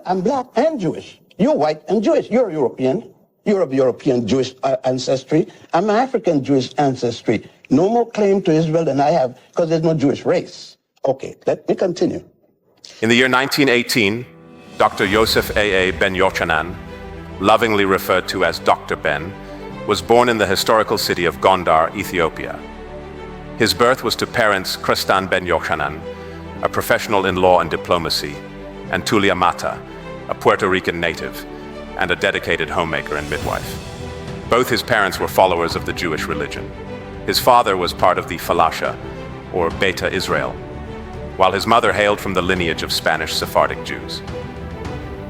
I'm black and Jewish. You're white and Jewish. You're European. You're of European Jewish ancestry. I'm African Jewish ancestry. No more claim to Israel than I have because there's no Jewish race. Okay, let me continue. In the year 1918, Dr. Yosef A.A. Ben-Jochannan, lovingly referred to as Dr. Ben, was born in the historical city of Gondar, Ethiopia. His birth was to parents Kristan Ben-Jochannan, a professional in law and diplomacy, and Tulia Mata, a Puerto Rican native, and a dedicated homemaker and midwife. Both his parents were followers of the Jewish religion. His father was part of the Falasha, or Beta Israel, while his mother hailed from the lineage of Spanish Sephardic Jews.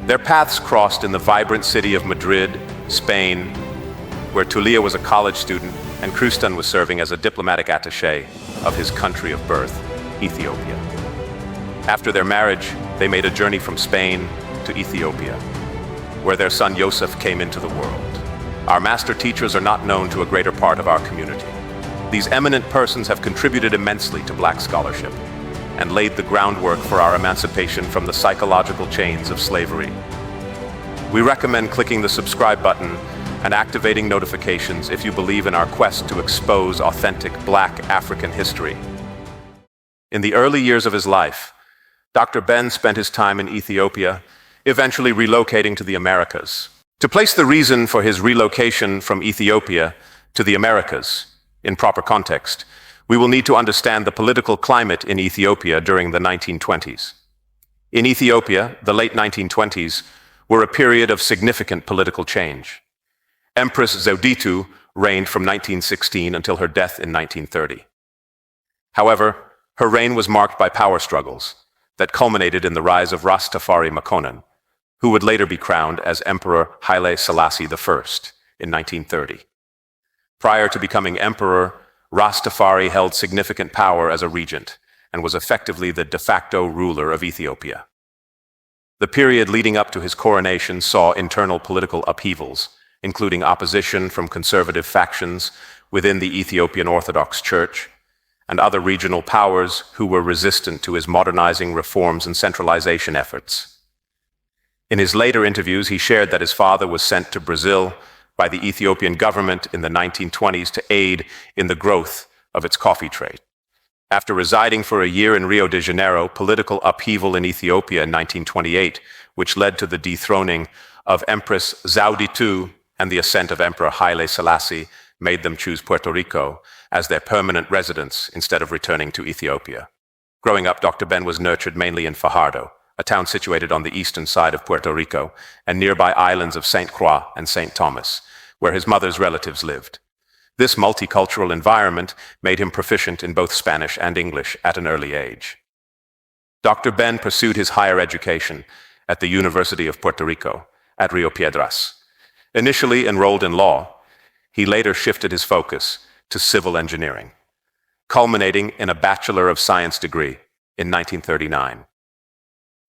Their paths crossed in the vibrant city of Madrid, Spain, where Tulia was a college student and Kristan was serving as a diplomatic attaché of his country of birth, Ethiopia. After their marriage, they made a journey from Spain to Ethiopia, where their son Yosef came into the world. Our master teachers are not known to a greater part of our community. These eminent persons have contributed immensely to Black scholarship and laid the groundwork for our emancipation from the psychological chains of slavery. We recommend clicking the subscribe button and activating notifications if you believe in our quest to expose authentic Black African history. In the early years of his life, Dr. Ben spent his time in Ethiopia, eventually relocating to the Americas. To place the reason for his relocation from Ethiopia to the Americas in proper context, we will need to understand the political climate in Ethiopia during the 1920s. In Ethiopia, the late 1920s were a period of significant political change. Empress Zewditu reigned from 1916 until her death in 1930. However, her reign was marked by power struggles that culminated in the rise of Rastafari Makonnen, who would later be crowned as Emperor Haile Selassie I in 1930. Prior to becoming emperor, Rastafari held significant power as a regent and was effectively the de facto ruler of Ethiopia. The period leading up to his coronation saw internal political upheavals, including opposition from conservative factions within the Ethiopian Orthodox Church and other regional powers who were resistant to his modernizing reforms and centralization efforts. In his later interviews, he shared that his father was sent to Brazil by the Ethiopian government in the 1920s to aid in the growth of its coffee trade. After residing for a year in Rio de Janeiro, political upheaval in Ethiopia in 1928, which led to the dethroning of Empress Zewditu and the ascent of Emperor Haile Selassie, made them choose Puerto Rico as their permanent residence instead of returning to Ethiopia. Growing up, Dr. Ben was nurtured mainly in Fajardo, a town situated on the eastern side of Puerto Rico and nearby islands of St. Croix and St. Thomas, where his mother's relatives lived. This multicultural environment made him proficient in both Spanish and English at an early age. Dr. Ben pursued his higher education at the University of Puerto Rico at Rio Piedras. Initially enrolled in law, he later shifted his focus to civil engineering, culminating in a Bachelor of Science degree in 1939.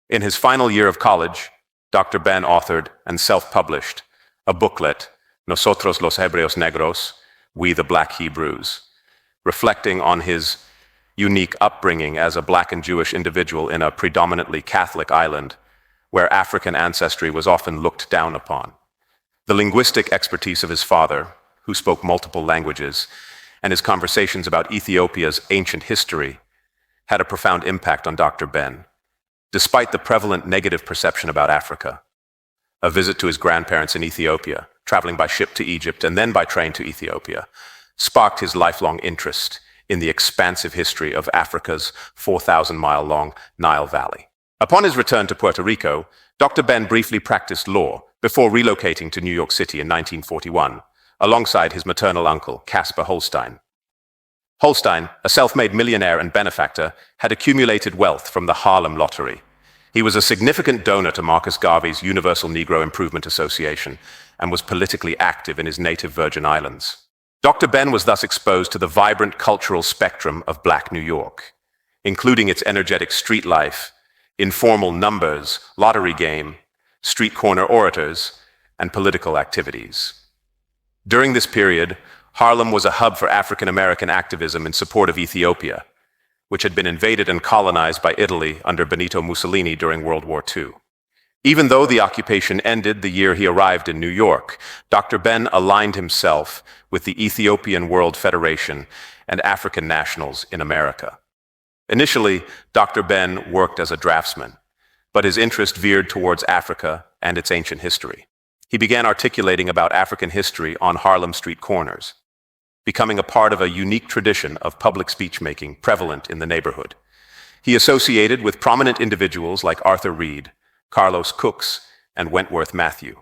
In his final year of college, Dr. Ben authored and self-published a booklet, Nosotros los Hebreos Negros, We the Black Hebrews, reflecting on his unique upbringing as a Black and Jewish individual in a predominantly Catholic island where African ancestry was often looked down upon. The linguistic expertise of his father, who spoke multiple languages, and his conversations about Ethiopia's ancient history had a profound impact on Dr. Ben. Despite the prevalent negative perception about Africa, a visit to his grandparents in Ethiopia, traveling by ship to Egypt and then by train to Ethiopia, sparked his lifelong interest in the expansive history of Africa's 4,000-mile-long Nile Valley. Upon his return to Puerto Rico, Dr. Ben briefly practiced law before relocating to New York City in 1941, alongside his maternal uncle, Caspar Holstein. Holstein, a self-made millionaire and benefactor, had accumulated wealth from the Harlem Lottery. He was a significant donor to Marcus Garvey's Universal Negro Improvement Association and was politically active in his native Virgin Islands. Dr. Ben was thus exposed to the vibrant cultural spectrum of Black New York, including its energetic street life, informal numbers, lottery game, street corner orators, and political activities. During this period, Harlem was a hub for African American activism in support of Ethiopia, which had been invaded and colonized by Italy under Benito Mussolini during World War II. Even though the occupation ended the year he arrived in New York, Dr. Ben aligned himself with the Ethiopian World Federation and African nationals in America. Initially, Dr. Ben worked as a draftsman, but his interest veered towards Africa and its ancient history. He began articulating about African history on Harlem street corners, becoming a part of a unique tradition of public speech-making prevalent in the neighborhood. He associated with prominent individuals like Arthur Reed, Carlos Cooks, and Wentworth Matthew.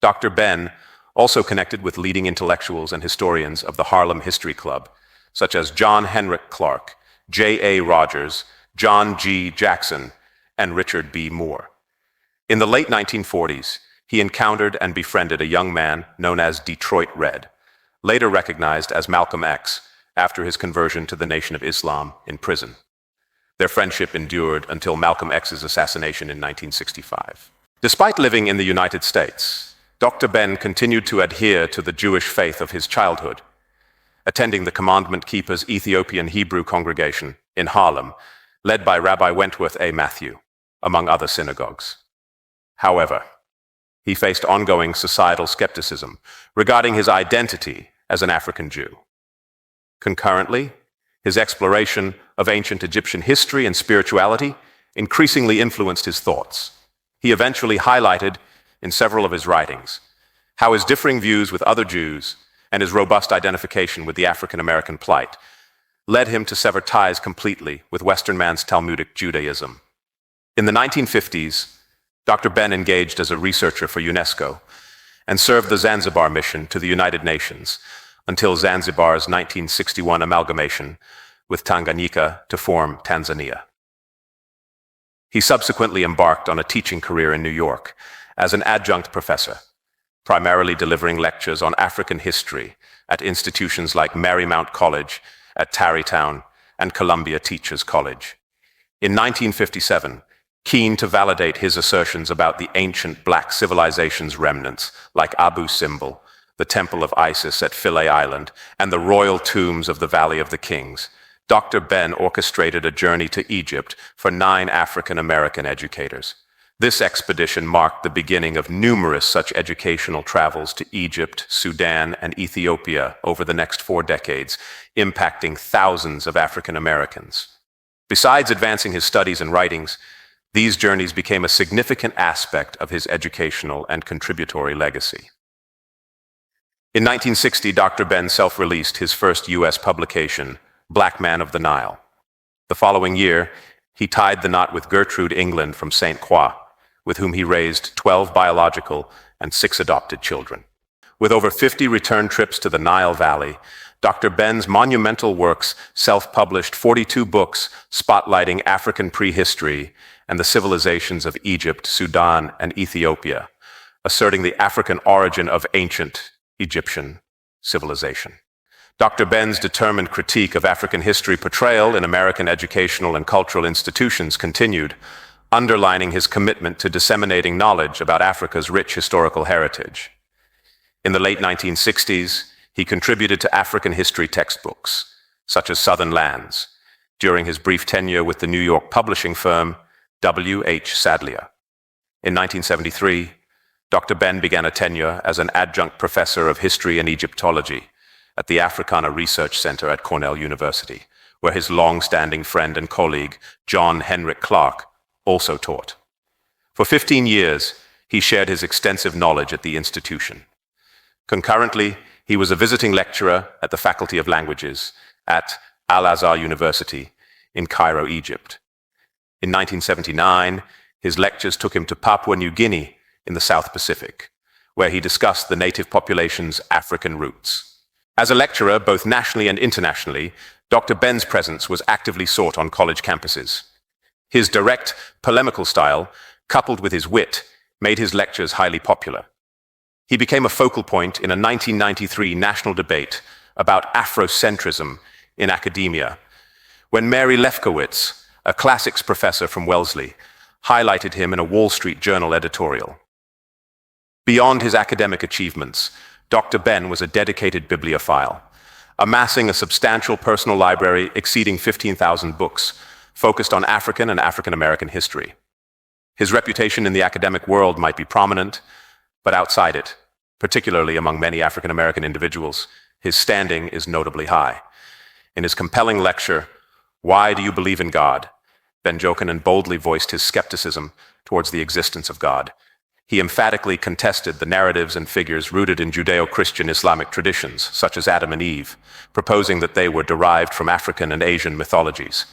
Dr. Ben also connected with leading intellectuals and historians of the Harlem History Club, such as John Henrik Clark, J.A. Rogers, John G. Jackson, and Richard B. Moore. In the late 1940s, he encountered and befriended a young man known as Detroit Red, later recognized as Malcolm X after his conversion to the Nation of Islam in prison. Their friendship endured until Malcolm X's assassination in 1965. Despite living in the United States, Dr. Ben continued to adhere to the Jewish faith of his childhood, attending the Commandment Keepers Ethiopian Hebrew congregation in Harlem, led by Rabbi Wentworth A. Matthew, among other synagogues. However, he faced ongoing societal skepticism regarding his identity as an African Jew. Concurrently, his exploration of ancient Egyptian history and spirituality increasingly influenced his thoughts. He eventually highlighted, in several of his writings, how his differing views with other Jews and his robust identification with the African American plight led him to sever ties completely with Western man's Talmudic Judaism. In the 1950s, Dr. Ben engaged as a researcher for UNESCO and served the Zanzibar mission to the United Nations until Zanzibar's 1961 amalgamation with Tanganyika to form Tanzania. He subsequently embarked on a teaching career in New York as an adjunct professor, primarily delivering lectures on African history at institutions like Marymount College at Tarrytown and Columbia Teachers College. In 1957, keen to validate his assertions about the ancient black civilization's remnants like Abu Simbel, the Temple of Isis at Philae Island, and the royal tombs of the Valley of the Kings, Dr. Ben orchestrated a journey to Egypt for 9 African American educators. This expedition marked the beginning of numerous such educational travels to Egypt, Sudan, and Ethiopia over the next 4 decades, impacting thousands of African Americans. Besides advancing his studies and writings, these journeys became a significant aspect of his educational and contributory legacy. In 1960, Dr. Ben self-released his first U.S. publication, Black Man of the Nile. The following year, he tied the knot with Gertrude England from St. Croix, with whom he raised 12 biological and 6 adopted children. With over 50 return trips to the Nile Valley, Dr. Ben's monumental works self-published 42 books spotlighting African prehistory and the civilizations of Egypt, Sudan, and Ethiopia, asserting the African origin of ancient Egyptian civilization. Dr. Ben's determined critique of African history portrayal in American educational and cultural institutions continued, underlining his commitment to disseminating knowledge about Africa's rich historical heritage. In the late 1960s, he contributed to African history textbooks, such as Southern Lands, during his brief tenure with the New York publishing firm W.H. Sadleir. In 1973, Dr. Ben began a tenure as an adjunct professor of history and Egyptology at the Africana Research Center at Cornell University, where his long-standing friend and colleague, John Henrik Clark, also taught. For 15 years, he shared his extensive knowledge at the institution. Concurrently, he was a visiting lecturer at the Faculty of Languages at Al-Azhar University in Cairo, Egypt. In 1979, his lectures took him to Papua New Guinea in the South Pacific, where he discussed the native population's African roots. As a lecturer, both nationally and internationally, Dr. Ben's presence was actively sought on college campuses. His direct, polemical style, coupled with his wit, made his lectures highly popular. He became a focal point in a 1993 national debate about Afrocentrism in academia, when Mary Lefkowitz, a classics professor from Wellesley, highlighted him in a Wall Street Journal editorial. Beyond his academic achievements, Dr. Ben was a dedicated bibliophile, amassing a substantial personal library exceeding 15,000 books, focused on African and African American history. His reputation in the academic world might be prominent, but outside it, particularly among many African American individuals, his standing is notably high. In his compelling lecture, "Why Do You Believe in God?" Ben-Jochannan boldly voiced his skepticism towards the existence of God. He emphatically contested the narratives and figures rooted in Judeo-Christian Islamic traditions, such as Adam and Eve, proposing that they were derived from African and Asian mythologies.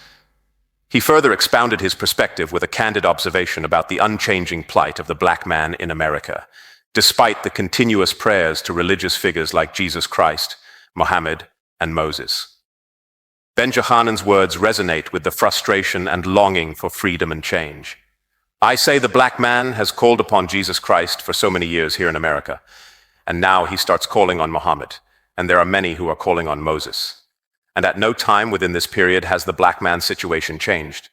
He further expounded his perspective with a candid observation about the unchanging plight of the black man in America, despite the continuous prayers to religious figures like Jesus Christ, Muhammad, and Moses. Ben-Jochannan's words resonate with the frustration and longing for freedom and change. "I say the black man has called upon Jesus Christ for so many years here in America, and now he starts calling on Muhammad, and there are many who are calling on Moses. And at no time within this period has the black man's situation changed,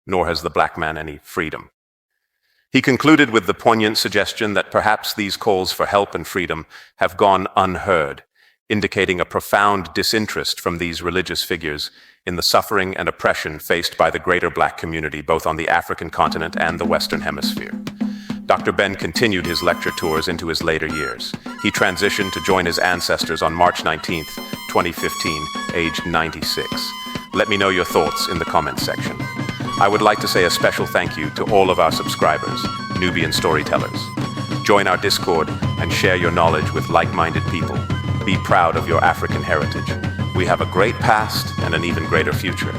nor has the black man any freedom." He concluded with the poignant suggestion that perhaps these calls for help and freedom have gone unheard, indicating a profound disinterest from these religious figures in the suffering and oppression faced by the greater black community, both on the African continent and the Western Hemisphere. Dr. Ben continued his lecture tours into his later years. He transitioned to join his ancestors on March 19, 2015, aged 96. Let me know your thoughts in the comments section. I would like to say a special thank you to all of our subscribers, Nubian storytellers. Join our Discord and share your knowledge with like-minded people. Be proud of your African heritage. We have a great past and an even greater future.